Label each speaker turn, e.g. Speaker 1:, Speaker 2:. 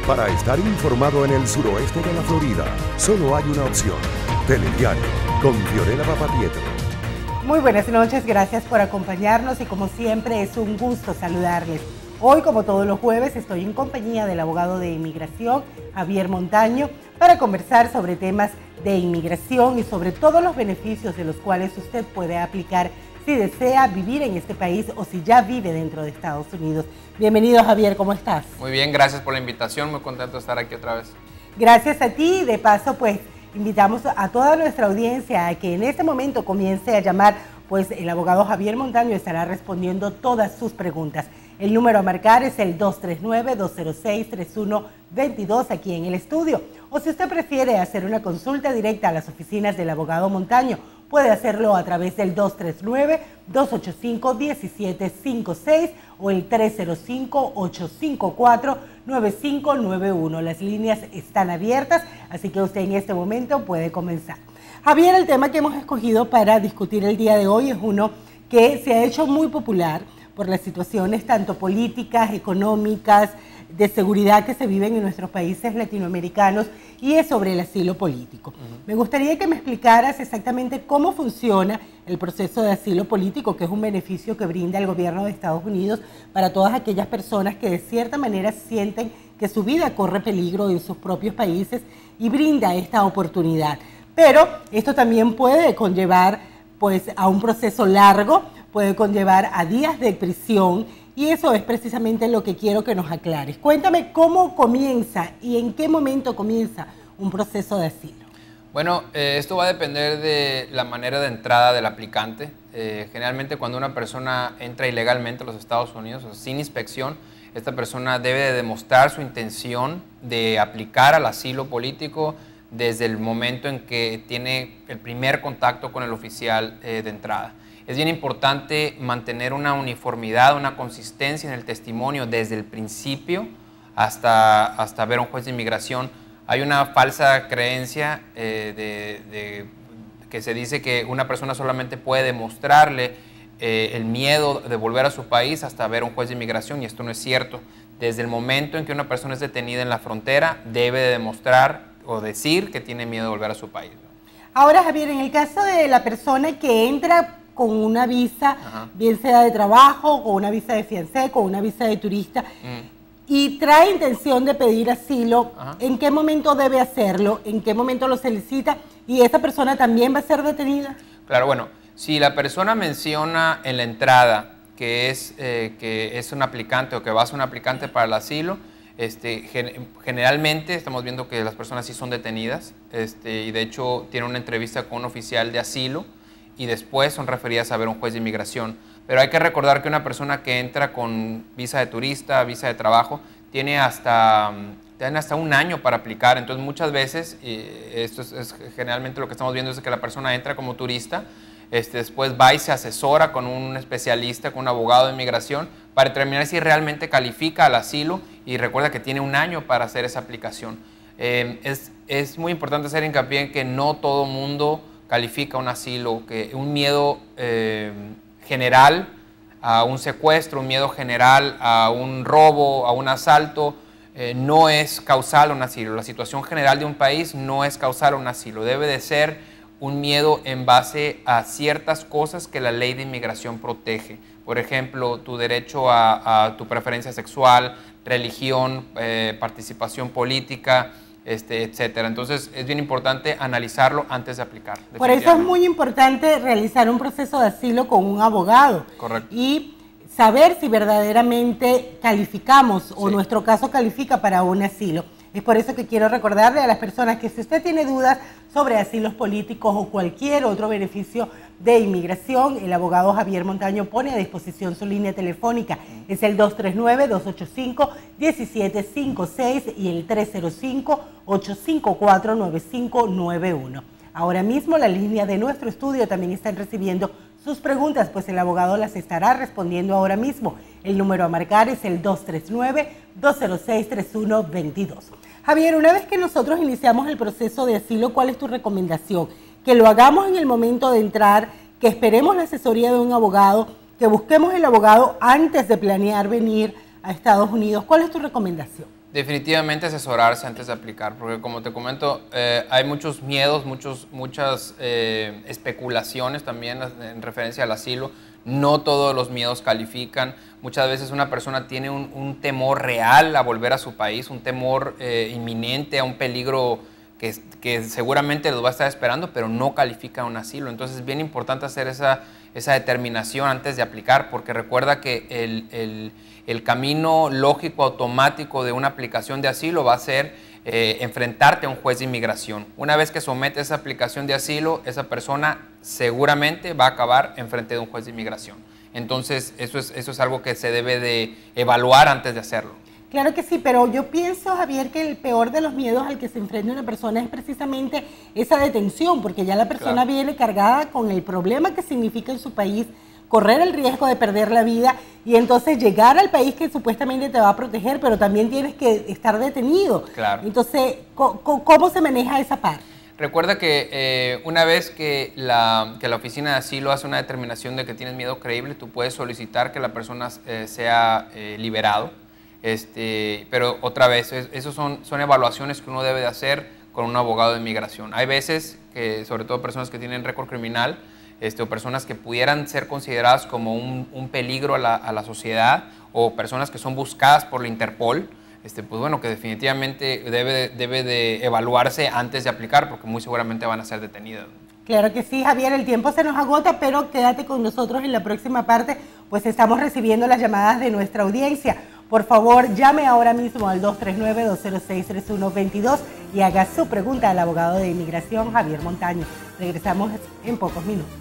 Speaker 1: Para estar informado en el suroeste de la Florida, solo hay una opción: Telediario, con Fiorella Papapietro.
Speaker 2: Muy buenas noches, gracias por acompañarnos y como siempre es un gusto saludarles. Hoy, como todos los jueves, estoy en compañía del abogado de inmigración, Javier Montaño, para conversar sobre temas de inmigración y sobre todos los beneficios de los cuales usted puede aplicar si desea vivir en este país o si ya vive dentro de Estados Unidos. Bienvenido, Javier, ¿cómo estás?
Speaker 3: Muy bien, gracias por la invitación, muy contento de estar aquí otra vez.
Speaker 2: Gracias a ti, de paso, pues, invitamos a toda nuestra audiencia a que en este momento comience a llamar, pues el abogado Javier Montaño estará respondiendo todas sus preguntas. El número a marcar es el 239-206-3122 aquí en el estudio. O si usted prefiere hacer una consulta directa a las oficinas del abogado Montaño, puede hacerlo a través del 239-285-1756 o el 305-854-9591. Las líneas están abiertas, así que usted en este momento puede comenzar. Javier, el tema que hemos escogido para discutir el día de hoy es uno que se ha hecho muy popular por las situaciones tanto políticas, económicas, de seguridad que se viven en nuestros países latinoamericanos, y es sobre el asilo político. Me gustaría que me explicaras exactamente cómo funciona el proceso de asilo político, que es un beneficio que brinda el gobierno de Estados Unidos para todas aquellas personas que de cierta manera sienten que su vida corre peligro en sus propios países y brinda esta oportunidad. Pero esto también puede conllevar pues a un proceso largo, puede conllevar a días de prisión, y eso es precisamente lo que quiero que nos aclares. Cuéntame cómo comienza y en qué momento comienza un proceso de asilo.
Speaker 3: Bueno, esto va a depender de la manera de entrada del aplicante. Generalmente cuando una persona entra ilegalmente a los Estados Unidos, o sea, sin inspección, esta persona debe de demostrar su intención de aplicar al asilo político desde el momento en que tiene el primer contacto con el oficial de entrada. Es bien importante mantener una uniformidad, una consistencia en el testimonio desde el principio hasta ver a un juez de inmigración. Hay una falsa creencia que se dice que una persona solamente puede demostrarle el miedo de volver a su país hasta ver a un juez de inmigración, y esto no es cierto. Desde el momento en que una persona es detenida en la frontera, debe de demostrar o decir que tiene miedo de volver a su país.
Speaker 2: Ahora, Javier, en el caso de la persona que entra con una visa, bien sea de trabajo, con una visa de fiancé, con una visa de turista, y trae intención de pedir asilo, ¿en qué momento debe hacerlo? ¿En qué momento lo solicita? ¿Y esa persona también va a ser detenida?
Speaker 3: Claro, bueno, si la persona menciona en la entrada que es un aplicante o que va a ser un aplicante para el asilo, generalmente estamos viendo que las personas sí son detenidas, y de hecho tienen una entrevista con un oficial de asilo y después son referidas a ver un juez de inmigración. Pero hay que recordar que una persona que entra con visa de turista, visa de trabajo, tienen hasta un año para aplicar. Entonces muchas veces, esto es generalmente lo que estamos viendo, es que la persona entra como turista, después va y se asesora con un especialista, con un abogado de inmigración, para determinar si realmente califica al asilo, y recuerda que tiene un año para hacer esa aplicación. Es muy importante hacer hincapié en que no todo mundo califica un asilo, que un miedo general a un secuestro, un miedo general a un robo, a un asalto, no es causal a un asilo. La situación general de un país no es causal a un asilo. Debe de ser un miedo en base a ciertas cosas que la ley de inmigración protege. Por ejemplo, tu derecho a tu preferencia sexual, religión, participación política, etcétera. Entonces es bien importante analizarlo antes de aplicar.
Speaker 2: Por eso es muy importante realizar un proceso de asilo con un abogado.
Speaker 3: Correcto.
Speaker 2: Y saber si verdaderamente calificamos o nuestro caso califica para un asilo. Es por eso que quiero recordarle a las personas que si usted tiene dudas sobre asilos políticos o cualquier otro beneficio de inmigración, el abogado Javier Montaño pone a disposición su línea telefónica. Es el 239-285-1756 y el 305-854-9591. Ahora mismo la línea de nuestro estudio también están recibiendo sus preguntas, pues el abogado las estará respondiendo ahora mismo. El número a marcar es el 239-206-3122. Javier, una vez que nosotros iniciamos el proceso de asilo, ¿cuál es tu recomendación? Que lo hagamos en el momento de entrar, que esperemos la asesoría de un abogado, que busquemos el abogado antes de planear venir a Estados Unidos. ¿Cuál es tu recomendación?
Speaker 3: Definitivamente asesorarse antes de aplicar, porque como te comento, hay muchos miedos, muchas especulaciones también en referencia al asilo. No todos los miedos califican. Muchas veces una persona tiene un temor real a volver a su país, un temor inminente a un peligro que seguramente los va a estar esperando, pero no califica a un asilo. Entonces es bien importante hacer esa determinación antes de aplicar, porque recuerda que el camino lógico, automático de una aplicación de asilo va a ser enfrentarte a un juez de inmigración. Una vez que somete esa aplicación de asilo, esa persona seguramente va a acabar enfrente de un juez de inmigración. Entonces eso es algo que se debe de evaluar antes de hacerlo.
Speaker 2: Claro que sí, pero yo pienso, Javier, que el peor de los miedos al que se enfrenta una persona es precisamente esa detención, porque ya la persona viene cargada con el problema que significa en su país correr el riesgo de perder la vida y entonces llegar al país que supuestamente te va a proteger, pero también tienes que estar detenido.
Speaker 3: Claro.
Speaker 2: Entonces, ¿cómo se maneja esa parte?
Speaker 3: Recuerda que una vez que la oficina de asilo hace una determinación de que tienes miedo creíble, tú puedes solicitar que la persona sea liberado. Pero otra vez, esos son evaluaciones que uno debe de hacer con un abogado de inmigración. Hay veces que, sobre todo personas que tienen récord criminal, o personas que pudieran ser consideradas como un peligro a la sociedad, o personas que son buscadas por la Interpol, pues bueno, que definitivamente debe de evaluarse antes de aplicar, porque muy seguramente van a ser detenidas.
Speaker 2: Claro que sí, Javier, el tiempo se nos agota, pero quédate con nosotros en la próxima parte, pues estamos recibiendo las llamadas de nuestra audiencia. Por favor, llame ahora mismo al 239-206-3122 y haga su pregunta al abogado de inmigración, Javier Montaño. Regresamos en pocos minutos.